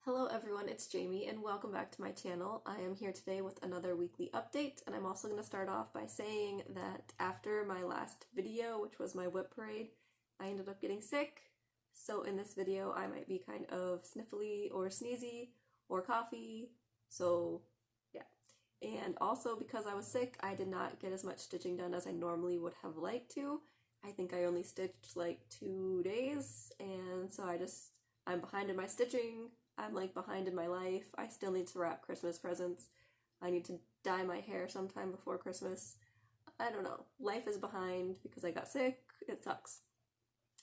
Hello everyone, it's Jamie and welcome back to my channel. I am here today with another weekly update, and I'm also going to start off by saying that after my last video, which was my whip parade, I ended up getting sick. So in this video I might be kind of sniffly or sneezy or coughy, so yeah. And also because I was sick, I did not get as much stitching done as I normally would have liked to. I think I only stitched like 2 days, and so I'm behind in my stitching. I'm like behind in my life. I still need to wrap Christmas presents. I need to dye my hair sometime before Christmas. I don't know. Life is behind because I got sick. It sucks.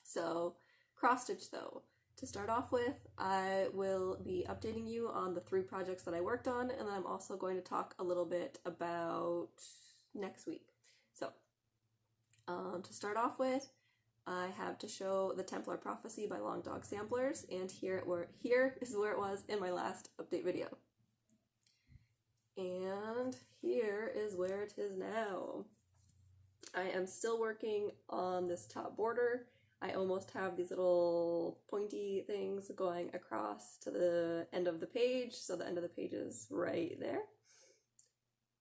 So, cross stitch though. To start off with, I will be updating you on the 3 projects that I worked on, and then I'm also going to talk a little bit about next week. So, to start off with, I have to show the Templar Prophecy by Long Dog Samplers, and here is where it was in my last update video. And here is where it is now. I am still working on this top border. I almost have these little pointy things going across to the end of the page, so the end of the page is right there.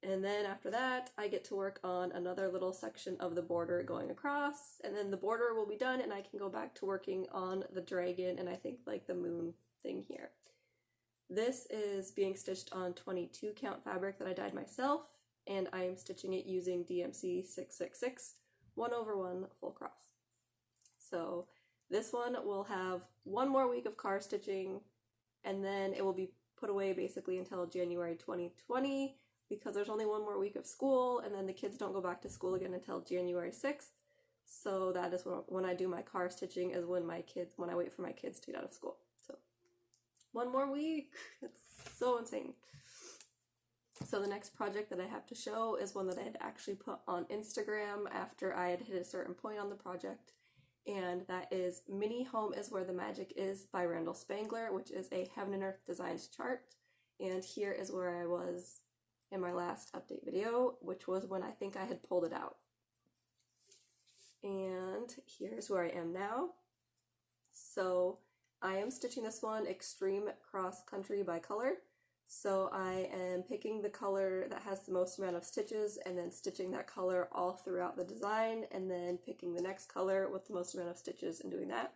And then after that, I get to work on another little section of the border going across, and then the border will be done and I can go back to working on the dragon and I think like the moon thing here. This is being stitched on 22 count fabric that I dyed myself, and I am stitching it using DMC 666 1/1 full cross. So this one will have 1 more week of car stitching, and then it will be put away basically until January 2020. Because there's only 1 more week of school, and then the kids don't go back to school again until January 6th. So that is when I do my car stitching, is when I wait for my kids to get out of school. So 1 more week. It's so insane. So the next project that I have to show is one that I had actually put on Instagram after I had hit a certain point on the project. And that is Mini Home is Where the Magic Is by Randall Spangler, which is a Heaven and Earth Designs chart. And here is where I was in my last update video, which was when I think I had pulled it out. And here's where I am now. So I am stitching this one Extreme Cross Country by color. So I am picking the color that has the most amount of stitches and then stitching that color all throughout the design, and then picking the next color with the most amount of stitches and doing that.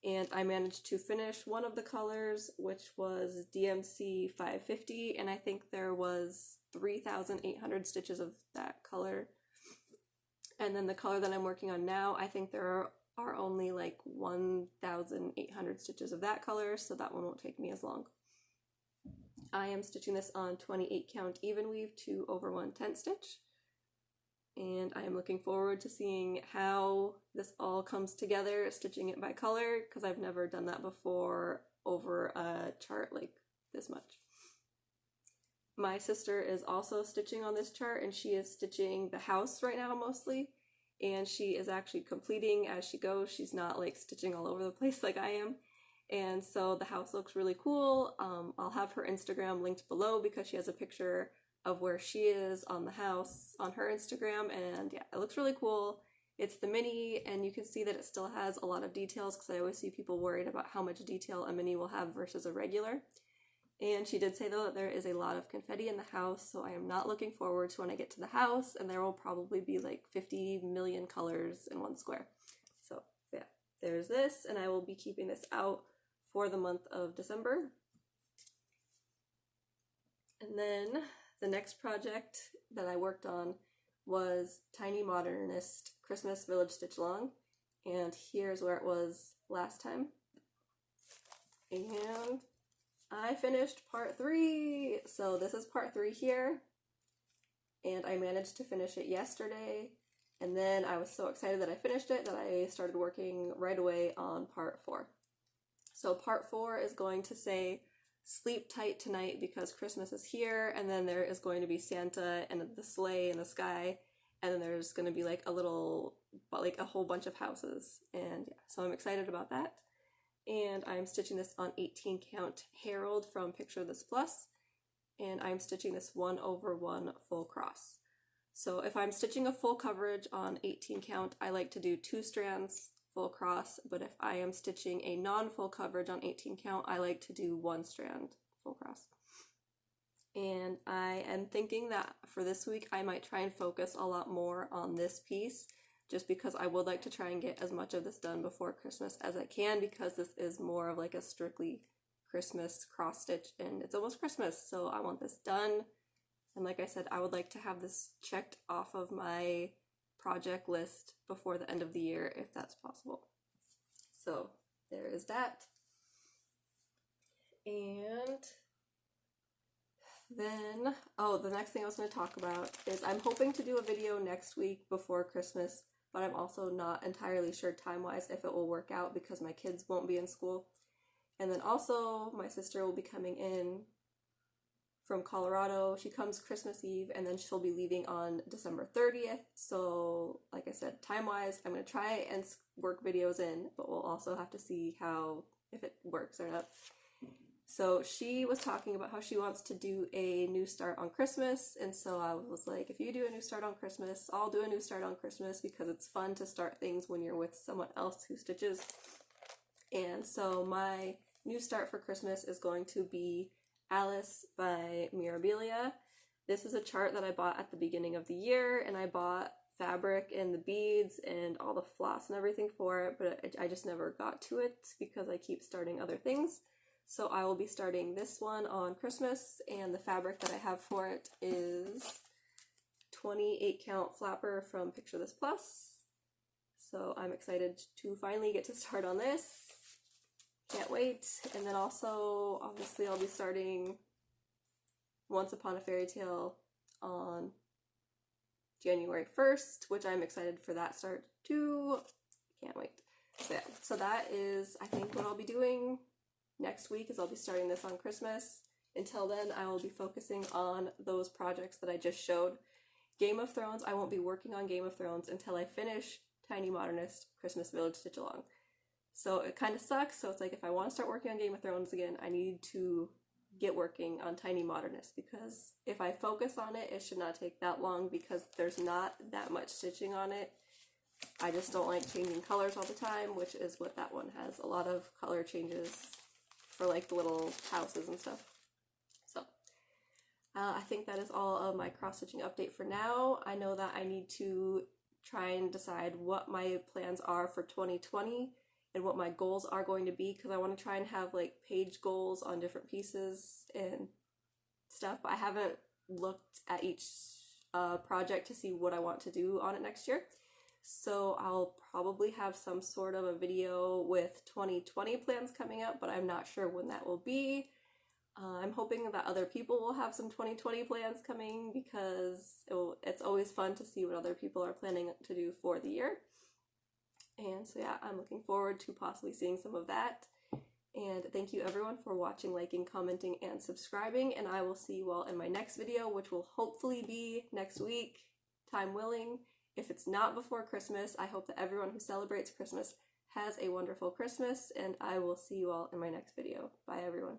And I managed to finish one of the colors, which was DMC 550, and I think there was 3,800 stitches of that color. And then the color that I'm working on now, I think there are only like 1,800 stitches of that color, so that one won't take me as long. I am stitching this on 28 count even weave 2/1 tent stitch. And I am looking forward to seeing how this all comes together, stitching it by color, because I've never done that before over a chart like this much. My sister is also stitching on this chart, and she is stitching the house right now mostly, and she is actually completing as she goes. She's not like stitching all over the place like I am. And so the house looks really cool. I'll have her Instagram linked below because she has a picture of where she is on the house on her Instagram, and yeah, it looks really cool. It's the mini, and you can see that it still has a lot of details, because I always see people worried about how much detail a mini will have versus a regular. And she did say though that there is a lot of confetti in the house, so I am not looking forward to when I get to the house, and there will probably be like 50 million colors in one square. So yeah, there's this, and I will be keeping this out for the month of December. And then the next project that I worked on was Tiny Modernist Christmas Village Stitch Along, and here's where it was last time. And I finished part 3, so this is part 3 here, and I managed to finish it yesterday, and then I was so excited that I finished it that I started working right away on part 4. So part 4 is going to say sleep tight tonight because Christmas is here, and then there is going to be Santa and the sleigh in the sky, and then there's going to be like a whole bunch of houses, and yeah, so I'm excited about that. And I'm stitching this on 18 count Herald from Picture This Plus, and I'm stitching this 1/1 full cross. So if I'm stitching a full coverage on 18 count, I like to do 2 strands full cross, but if I am stitching a non-full coverage on 18 count, I like to do 1 strand full cross. And I am thinking that for this week I might try and focus a lot more on this piece, just because I would like to try and get as much of this done before Christmas as I can, because this is more of like a strictly Christmas cross stitch and it's almost Christmas, so I want this done. And like I said, I would like to have this checked off of my project list before the end of the year if that's possible. So there is that. And then, the next thing I was going to talk about is I'm hoping to do a video next week before Christmas, but I'm also not entirely sure time-wise if it will work out because my kids won't be in school. And then also my sister will be coming in from Colorado. She comes Christmas Eve and then she'll be leaving on December 30th. So like I said, time-wise, I'm going to try and work videos in, but we'll also have to see if it works or not. So she was talking about how she wants to do a new start on Christmas, and so I was like, if you do a new start on Christmas, I'll do a new start on Christmas because it's fun to start things when you're with someone else who stitches. And so my new start for Christmas is going to be Alice by Mirabilia. This is a chart that I bought at the beginning of the year, and I bought fabric and the beads and all the floss and everything for it, but I just never got to it because I keep starting other things. So I will be starting this one on Christmas, and the fabric that I have for it is 28 count flapper from Picture This Plus. So I'm excited to finally get to start on this. Can't wait. And then also, obviously, I'll be starting Once Upon a Fairy Tale on January 1st, which I'm excited for that start too. Can't wait. So yeah, so that is, I think, what I'll be doing next week is I'll be starting this on Christmas. Until then, I will be focusing on those projects that I just showed. Game of Thrones, I won't be working on Game of Thrones until I finish Tiny Modernist Christmas Village Stitch Along. So it kind of sucks. So it's like if I want to start working on Game of Thrones again, I need to get working on Tiny Modernist, because if I focus on it, it should not take that long because there's not that much stitching on it. I just don't like changing colors all the time, which is what that one has. A lot of color changes for like the little houses and stuff. So I think that is all of my cross-stitching update for now. I know that I need to try and decide what my plans are for 2020 and what my goals are going to be, because I want to try and have like page goals on different pieces and stuff, but I haven't looked at each project to see what I want to do on it next year. So I'll probably have some sort of a video with 2020 plans coming up, but I'm not sure when that will be. I'm hoping that other people will have some 2020 plans coming, because it's always fun to see what other people are planning to do for the year. And so yeah, I'm looking forward to possibly seeing some of that. And thank you everyone for watching, liking, commenting, and subscribing, and I will see you all in my next video, which will hopefully be next week, time willing. If it's not before Christmas, I hope that everyone who celebrates Christmas has a wonderful Christmas, and I will see you all in my next video. Bye everyone.